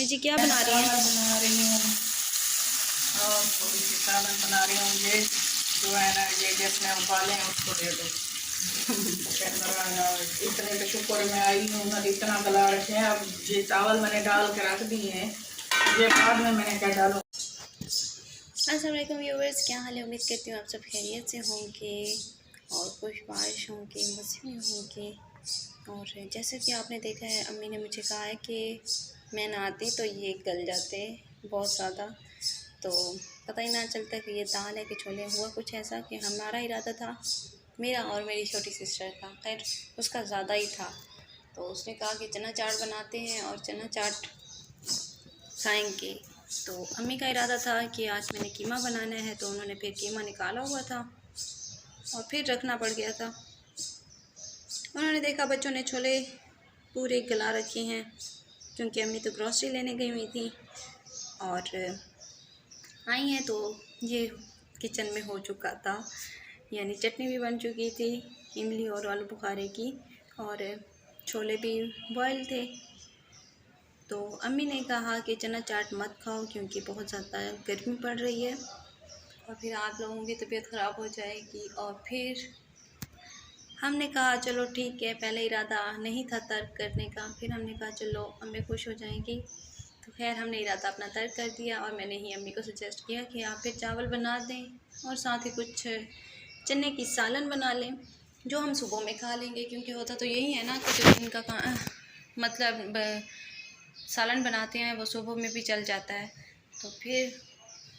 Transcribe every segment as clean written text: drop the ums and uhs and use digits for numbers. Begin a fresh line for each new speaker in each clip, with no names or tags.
जी क्या बना रही हैं?
बना रही हूँ और थोड़ी सी सालन बना रही हूँ। ये जो है ना, ये जिसने उबाले हैं उसको दे दो। इतने तो शुक्र में आई हूँ ना, इतना गला रखे हैं। अब ये चावल मैंने डाल के रख दिए हैं, ये बाद में मैंने क्या डालूँ।
अस्सलाम वालेकुम व्यूअर्स, क्या हाल है? उम्मीद करती हूँ आप सब खैरियत से होंगे और खुशबाश होंगे, मज़े में होंगे। और जैसे कि आपने देखा है, अम्मी ने मुझे कहा है कि मैं ना आती तो ये गल जाते बहुत ज़्यादा, तो पता ही ना चलता कि ये दाल है कि छोले। हुआ कुछ ऐसा कि हमारा इरादा था, मेरा और मेरी छोटी सिस्टर का, खैर उसका ज़्यादा ही था, तो उसने कहा कि चना चाट बनाते हैं और चना चाट खाएंगे। तो अम्मी का इरादा था कि आज मैंने कीमा बनाना है, तो उन्होंने फिर कीमा निकाला हुआ था और फिर रखना पड़ गया था। उन्होंने देखा बच्चों ने छोले पूरे गला रखे हैं, क्योंकि अम्मी तो ग्रॉसरी लेने गई हुई थी और आई हैं तो ये किचन में हो चुका था, यानी चटनी भी बन चुकी थी इमली और आलू बुखारे की, और छोले भी बॉयल थे। तो अम्मी ने कहा कि चना चाट मत खाओ क्योंकि बहुत ज़्यादा गर्मी पड़ रही है और फिर आप लोगों की तबीयत ख़राब हो जाएगी। और फिर हमने कहा चलो ठीक है, पहले इरादा नहीं था तर्क करने का, फिर हमने कहा चलो अम्मी खुश हो जाएंगी, तो खैर हमने इरादा अपना तर्क कर दिया। और मैंने ही अम्मी को सजेस्ट किया कि आप फिर चावल बना दें और साथ ही कुछ चने की सालन बना लें, जो हम सुबह में खा लेंगे, क्योंकि होता तो यही है ना कि जो इनका मतलब सालन बनाते हैं वो सुबह में भी चल जाता है। तो फिर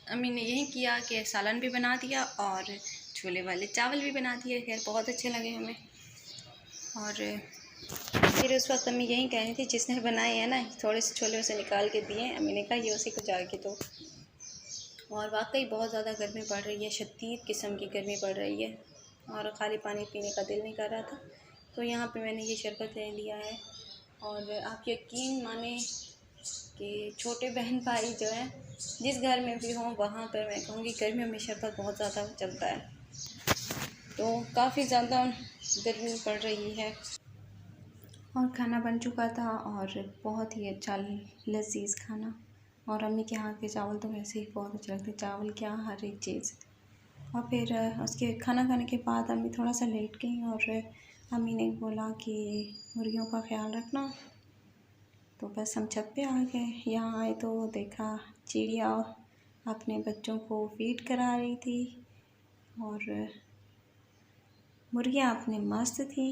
अम्मी ने यही किया कि सालन भी बना दिया और छोले वाले चावल भी बना दिए। खैर बहुत अच्छे लगे हमें। और फिर उस वक्त अम्मी यही कह रही थी, जिसने बनाए हैं ना थोड़े से छोले उसे निकाल के दिए। अम्मी ने कहा ये उसी को जाके दो। और वाकई बहुत ज़्यादा गर्मी पड़ रही है, शदीद किस्म की गर्मी पड़ रही है और ख़ाली पानी पीने का दिल नहीं कर रहा था, तो यहाँ पे मैंने ये शरबत ले लिया है। और आप यकीन माने कि छोटे बहन भाई जो हैं जिस घर में भी हों, वहाँ पर मैं कहूँगी गर्मियों में शरबत बहुत ज़्यादा चलता है, तो काफ़ी ज़्यादा गर्मी पड़ रही है। और खाना बन चुका था और बहुत ही अच्छा लजीज़ खाना, और अम्मी के हाथ के चावल तो वैसे ही बहुत अच्छे लगते, चावल क्या हर एक चीज़। और फिर उसके खाना खाने के बाद अम्मी थोड़ा सा लेट गई और अम्मी ने बोला कि मुर्गियों का ख्याल रखना। तो बस हम छत पे आ गए। यहाँ आए तो देखा चिड़िया अपने बच्चों को फीड करा रही थी और मुर्गियाँ अपने मस्त थी।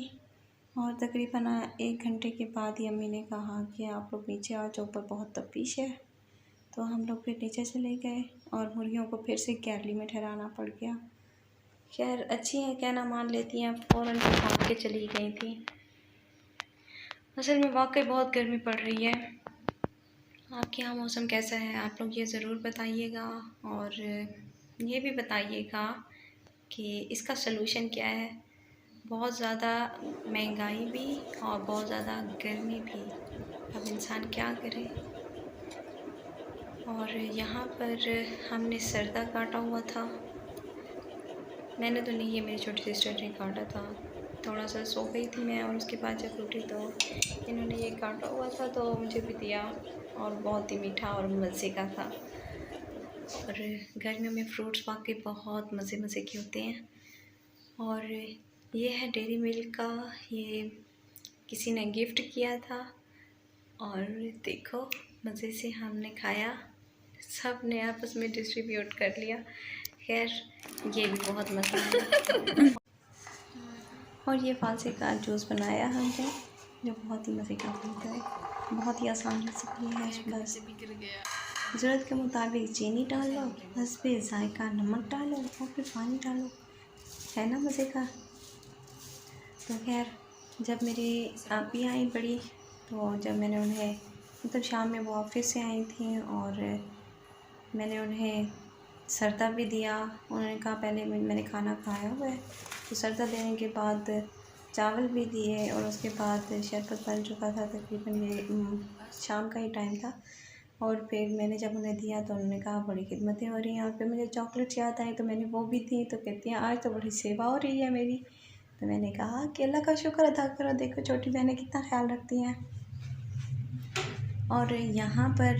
और तकरीबन 1 घंटे के बाद ही अम्मी ने कहा कि आप लोग नीचे आ जाओ, ऊपर बहुत तपिश है। तो हम लोग फिर नीचे चले गए और मुर्गियों को फिर से गैलरी में ठहराना पड़ गया। खैर अच्छी हैं, कहना मान लेती हैं, फ़ौरन भाग के चली गई थी। असल में वाकई बहुत गर्मी पड़ रही है। आपके यहाँ मौसम कैसा है आप लोग ये ज़रूर बताइएगा, और ये भी बताइएगा कि इसका सलूशन क्या है। बहुत ज़्यादा महंगाई भी और बहुत ज़्यादा गर्मी भी, अब इंसान क्या करे। और यहाँ पर हमने सरदा काटा हुआ था, मैंने तो नहीं, ये मेरी छोटी सिस्टर ने काटा था। थोड़ा सा सो गई थी मैं और उसके बाद जब उठी तो इन्होंने ये काटा हुआ था, तो मुझे भी दिया और बहुत ही मीठा और मज़े का था। और गर्मियों में फ्रूट्स वाकई बहुत मज़े मज़े के होते हैं। और ये है डेयरी मिल्क का, ये किसी ने गिफ्ट किया था और देखो मज़े से हमने खाया, सब ने आपस में डिस्ट्रीब्यूट कर लिया। खैर ये भी बहुत मज़ा आया। और ये फालसे का जूस बनाया हमने, जो बहुत ही मज़े का बनता है, बहुत ही आसान रेसिपी है। बस ज़रूरत के मुताबिक चीनी डाल लो, हस्बे ज़ायका नमक डालो और फिर पानी डालो, है ना मज़े का। तो खैर जब मेरी आपी आई बड़ी, तो जब मैंने उन्हें मतलब शाम में वो ऑफिस से आई थी और मैंने उन्हें सरदा भी दिया। उन्होंने कहा पहले मैंने खाना खाया हुआ है, तो सरदा देने के बाद चावल भी दिए और उसके बाद शरबत बन चुका था, तकरीबन ये शाम का ही टाइम था। और फिर मैंने जब उन्हें दिया तो उन्होंने कहा बड़ी खिदमतें हो रही हैं। और फिर मुझे चॉकलेट्स याद आई तो मैंने वो भी दी, तो कहती हैं आज तो बड़ी सेवा हो रही है मेरी। तो मैंने कहा कि अल्लाह का शुक्र अदा करो, देखो छोटी बहनें कितना ख्याल रखती हैं। और यहाँ पर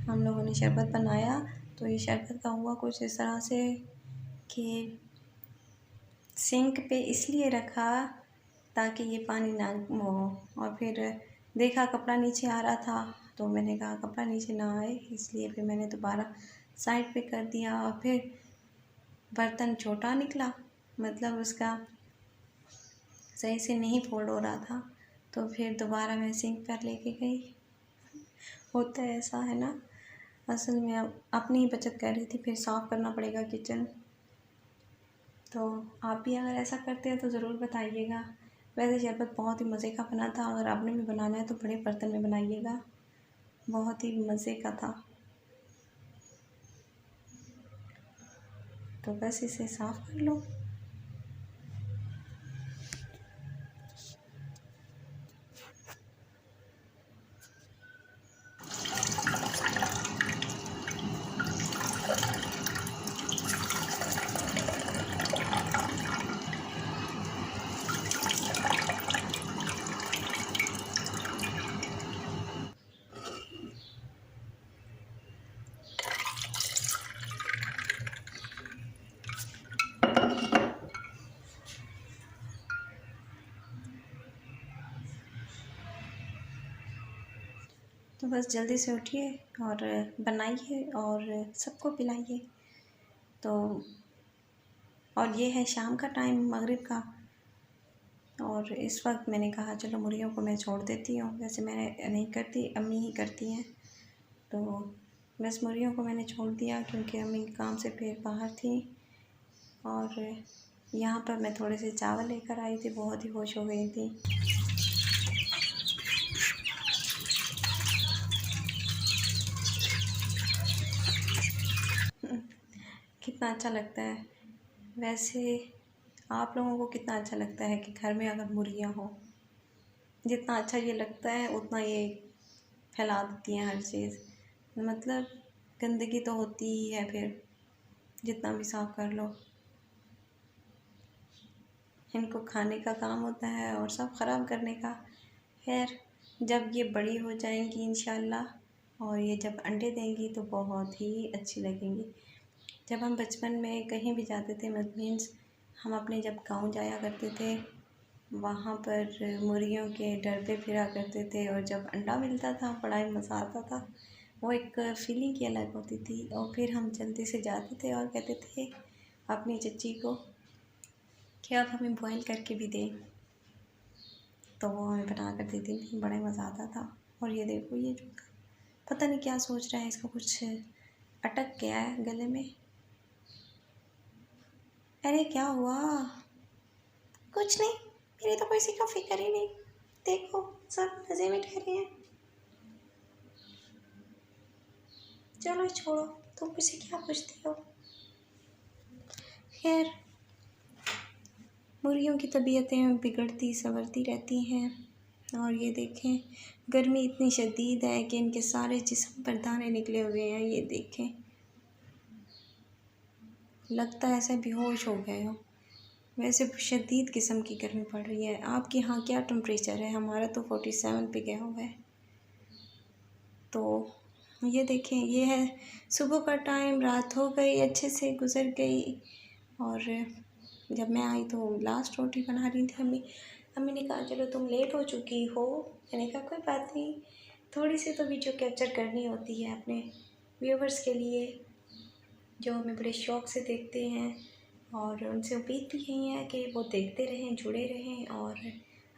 हम लोगों ने शरबत बनाया। तो ये शरबत का हुआ कुछ इस तरह से कि सिंक पे इसलिए रखा ताकि ये पानी ना हो, और फिर देखा कपड़ा नीचे आ रहा था तो मैंने कहा कपड़ा नीचे ना आए, इसलिए फिर मैंने दोबारा साइड पे कर दिया। और फिर बर्तन छोटा निकला, मतलब उसका सही से नहीं फोल्ड हो रहा था, तो फिर दोबारा मैं सिंक पर लेके गई। होता है ऐसा, है ना। असल में अब अपनी ही बचत कर रही थी, फिर साफ़ करना पड़ेगा किचन। तो आप भी अगर ऐसा करते हैं तो ज़रूर बताइएगा। वैसे शरबत बहुत ही मज़े का बना था, अगर आपने भी बनाना है तो बड़े बर्तन में बनाइएगा, बहुत ही मज़े का था। तो बस इसे साफ़ कर लो। तो बस जल्दी से उठिए और बनाइए और सबको पिलाइए। तो और ये है शाम का टाइम, मगरिब का, और इस वक्त मैंने कहा चलो मुर्गियों को मैं छोड़ देती हूँ। वैसे मैंने नहीं करती, अम्मी ही करती हैं। तो बस मुर्गियों को मैंने छोड़ दिया क्योंकि अम्मी काम से फिर बाहर थी। और यहाँ पर मैं थोड़े से चावल लेकर आई थी, बहुत ही खुश हो गई थी। कितना अच्छा लगता है। वैसे आप लोगों को कितना अच्छा लगता है कि घर में अगर मुर्गियाँ हो? जितना अच्छा ये लगता है उतना ये फैला देती हैं हर चीज़। मतलब गंदगी तो होती ही है, फिर जितना भी साफ़ कर लो, इनको खाने का काम होता है और सब ख़राब करने का। खैर, जब ये बड़ी हो जाएंगी इंशाल्लाह, और ये जब अंडे देंगी तो बहुत ही अच्छी लगेंगी। जब हम बचपन में कहीं भी जाते थे, मीन्स हम अपने जब गांव जाया करते थे, वहाँ पर मुर्गियों के डर पे फिरा करते थे, और जब अंडा मिलता था बड़ा ही मज़ा आता था। वो एक फीलिंग ही अलग होती थी। और फिर हम जल्दी से जाते थे और कहते थे अपनी चच्ची को कि आप हमें बॉयल करके भी दें, तो वो हमें बना कर देती थी, बड़ा मज़ा आता था। और ये देखो, ये जो पता नहीं क्या सोच रहा है, इसको कुछ अटक गया है गले में। अरे क्या हुआ? कुछ नहीं, मेरी तो किसी का फिक्र ही नहीं। देखो सब मज़े में ठहरे हैं। चलो छोड़ो, तुम मुझसे क्या पूछती हो। खैर, मुर्गियों की तबीयतें बिगड़ती संवरती रहती हैं। और ये देखें, गर्मी इतनी शदीद है कि इनके सारे जिस्म पर दाने निकले हुए हैं। ये देखें, लगता है ऐसे बेहोश हो गए हो। वैसे शदीद किस्म की गर्मी पड़ रही है। आपके यहाँ क्या टेम्परेचर है? हमारा तो 47 पे गया हुआ है। तो ये देखें, ये है सुबह का टाइम, रात हो गई, अच्छे से गुज़र गई। और जब मैं आई तो लास्ट रोटी बना रही थी अम्मी ने कहा चलो तुम लेट हो चुकी हो। मैंने कहा कोई बात नहीं, थोड़ी सी तो वीडियो कैप्चर करनी होती है अपने व्यूवर्स के लिए, जो हमें बड़े शौक़ से देखते हैं। और उनसे उम्मीद भी यही है कि वो देखते रहें, जुड़े रहें, और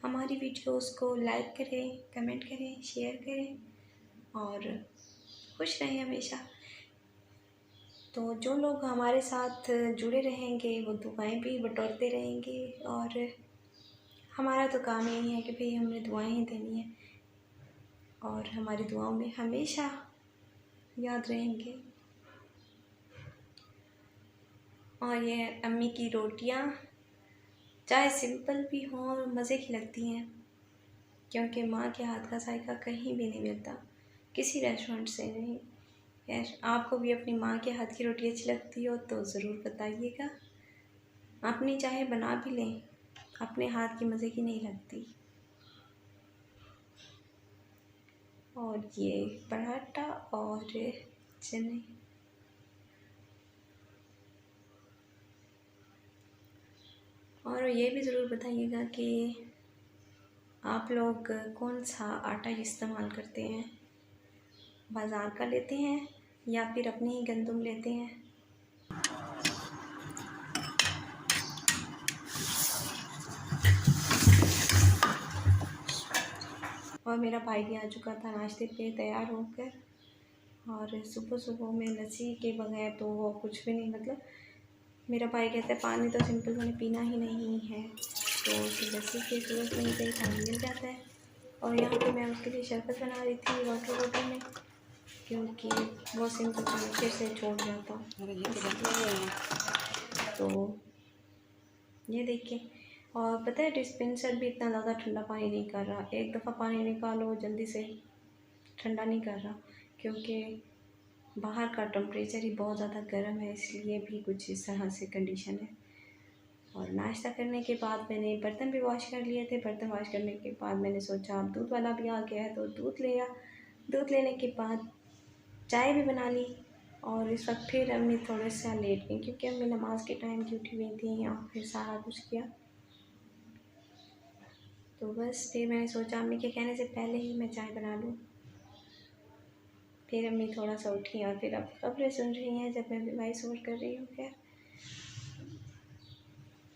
हमारी वीडियोस को लाइक करें, कमेंट करें, शेयर करें और खुश रहें हमेशा। तो जो लोग हमारे साथ जुड़े रहेंगे वो दुआएं भी बटोरते रहेंगे। और हमारा तो काम यही है कि भाई हमने दुआएं ही देनी है, और हमारी दुआओं में हमेशा याद रहेंगे। और ये अम्मी की रोटियां चाहे सिंपल भी हों और मज़े की लगती हैं, क्योंकि माँ के हाथ का जायका कहीं भी नहीं मिलता, किसी रेस्टोरेंट से नहीं। यार, आपको भी अपनी माँ के हाथ की रोटी अच्छी लगती हो तो ज़रूर बताइएगा। अपनी चाहे बना भी लें, अपने हाथ की मज़े की नहीं लगती। और ये पराठा और चने। और ये भी ज़रूर बताइएगा कि आप लोग कौन सा आटा इस्तेमाल करते हैं, बाज़ार का लेते हैं या फिर अपनी ही गंदम लेते हैं। और मेरा भाई भी आ चुका था नाश्ते पे तैयार होकर, और सुबह सुबह में लस्सी के बगैर तो वो कुछ भी नहीं, मतलब मेरा भाई कहता है पानी तो सिंपल मैंने पीना ही नहीं है, तो उसे लस्सी की ज़रूरत नहीं, कहीं पानी मिल जाता है। और यहाँ पे मैं उसके लिए शरबत बना रही थी वाटर बॉटल में, क्योंकि वो सिंपल पानी फिर से छोड़ जाता। तो ये देखिए, और पता है डिस्पेंसर भी इतना ज़्यादा ठंडा पानी नहीं कर रहा, एक दफ़ा पानी निकालो जल्दी से ठंडा नहीं कर रहा, क्योंकि बाहर का टेम्परेचर ही बहुत ज़्यादा गर्म है, इसलिए भी कुछ इस तरह से कंडीशन है। और नाश्ता करने के बाद मैंने बर्तन भी वॉश कर लिए थे। बर्तन वॉश करने के बाद मैंने सोचा अब दूध वाला भी आ गया है तो दूध लिया। दूध लेने के बाद चाय भी बना ली, और इस वक्त फिर अम्मी थोड़ा सा लेट गई, क्योंकि अम्मी नमाज के टाइम की उठी हुई थी और फिर सारा कुछ किया। तो बस फिर मैंने सोचा अम्मी के कहने से पहले ही मैं चाय बना लूँ। फिर अम्मी थोड़ा सा उठी और फिर अब खबरें सुन रही हैं जब मैं वॉइस ओवर कर रही हूँ। खैर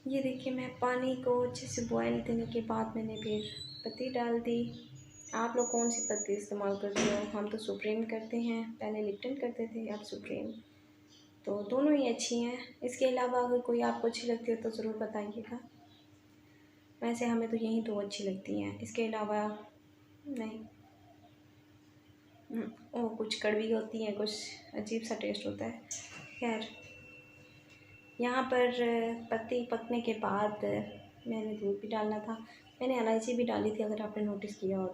ये देखिए, मैं पानी को अच्छे से बॉयल देने के बाद मैंने फिर पत्ती डाल दी। आप लोग कौन सी पत्ती इस्तेमाल करते हो? हम तो सुप्रीम करते हैं, पहले लिप्टन करते थे, अब सुप्रीम। तो दोनों ही अच्छी हैं। इसके अलावा अगर कोई आपको अच्छी लगती हो तो ज़रूर बताइएगा। वैसे हमें तो यही दो अच्छी लगती हैं, इसके अलावा नहीं। वो कुछ कड़वी होती हैं, कुछ अजीब सा टेस्ट होता है। खैर यहाँ पर पत्ती पकने के बाद मैंने दूध भी डालना था। मैंने इलायची भी डाली थी, अगर आपने नोटिस किया हो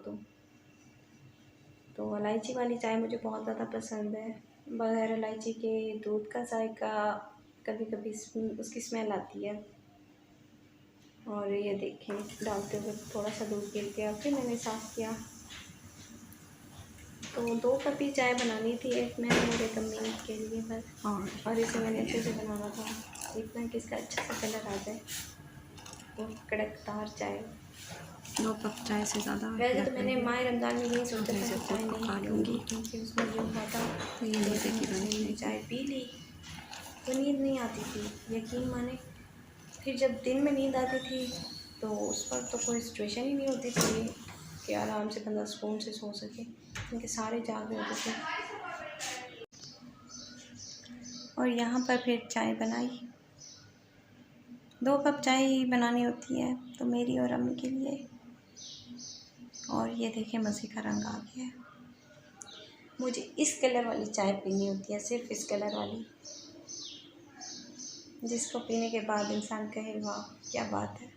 तो इलायची वाली चाय मुझे बहुत ज़्यादा पसंद है। बगैर इलायची के दूध का जायका कभी कभी उसकी स्मेल आती है। और ये देखें, डालते हुए थोड़ा सा दूध गिर गया, फिर मैंने साफ़ किया। तो 2 कप ही चाय बनानी थी, एक मैं और एक अम्मी के लिए बस। और इसे मैंने अच्छे से बनाना था, इतना कि इसका अच्छा सा कलर आ जाए और कड़कदार चाय।
2 कप चाय से ज़्यादा।
वैसे तो मैंने माह रमज़ान में यही सोचा था कि चाय नहीं लूँगी, क्योंकि उसमें जो हुआ था मैंने चाय पी ली तो नींद नहीं आती थी, यकीन माने। फिर जब दिन में नींद आती थी तो उस वक्त तो कोई सिचुएशन ही नहीं होती थी कि आराम से बंदा सुकून से सो सके, क्योंकि सारे जाग रहे होते थे। और यहाँ पर फिर चाय बनाई। 2 कप चाय ही बनानी होती है, तो मेरी और अम्मी के लिए। और ये देखें, मज़े का रंग आ गया है। मुझे इस कलर वाली चाय पीनी होती है, सिर्फ इस कलर वाली, जिसको पीने के बाद इंसान कहे वाह क्या बात है।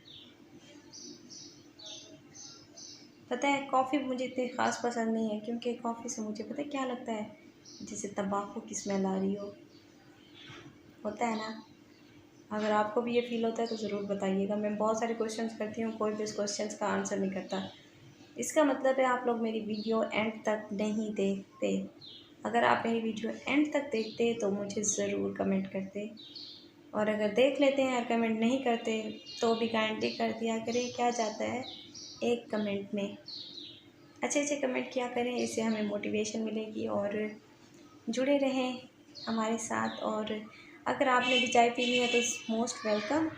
पता है कॉफ़ी मुझे इतनी ख़ास पसंद नहीं है, क्योंकि कॉफ़ी से मुझे पता है क्या लगता है, जैसे तंबाकू की स्मेल आ रही होता है ना। अगर आपको भी ये फ़ील होता है तो ज़रूर बताइएगा। मैं बहुत सारे क्वेश्चंस करती हूँ, कोई भी इस क्वेश्चंस का आंसर नहीं करता। इसका मतलब है आप लोग मेरी वीडियो एंड तक नहीं देखते। अगर आप मेरी वीडियो एंड तक देखते तो मुझे ज़रूर कमेंट करते, और अगर देख लेते हैं और कमेंट नहीं करते तो भी गारंटी कर दिया करें, क्या जाता है एक कमेंट में। अच्छे कमेंट किया करें, इससे हमें मोटिवेशन मिलेगी और जुड़े रहें हमारे साथ। और अगर आपने भी चाय पीनी है तो मोस्ट वेलकम।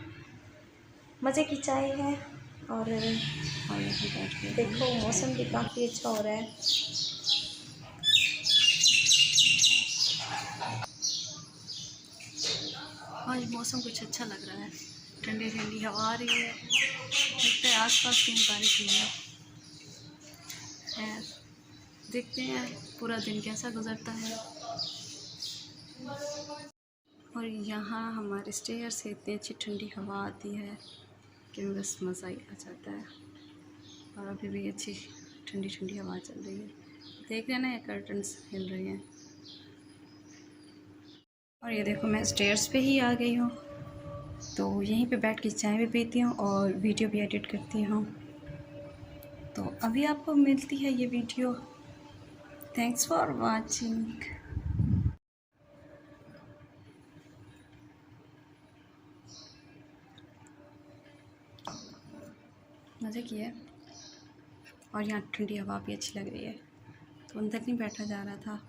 मज़े की चाय है। और देखो मौसम भी काफ़ी अच्छा हो रहा है। आज मौसम कुछ अच्छा लग रहा है, ठंडी ठंडी हवा आ रही है, लगता है आसपास कहीं बारिश हुई है। खैर देखते हैं पूरा दिन कैसा गुजरता है। और यहाँ हमारे स्टेयर से इतनी अच्छी ठंडी हवा आती है कि बस मज़ा ही आ जाता है। और अभी भी अच्छी ठंडी ठंडी हवा चल रही है, देख रहे हैं ना, ये कर्टन्स हिल रहे हैं। और ये देखो मैं स्टेयर्स पे ही आ गई हूँ, तो यहीं पे बैठ के चाय भी पीती हूँ और वीडियो भी एडिट करती हूँ। तो अभी आपको मिलती है ये वीडियो थैंक्स फॉर वॉचिंग। मज़े किया और यहाँ ठंडी हवा भी अच्छी लग रही है, तो अंदर नहीं बैठा जा रहा था।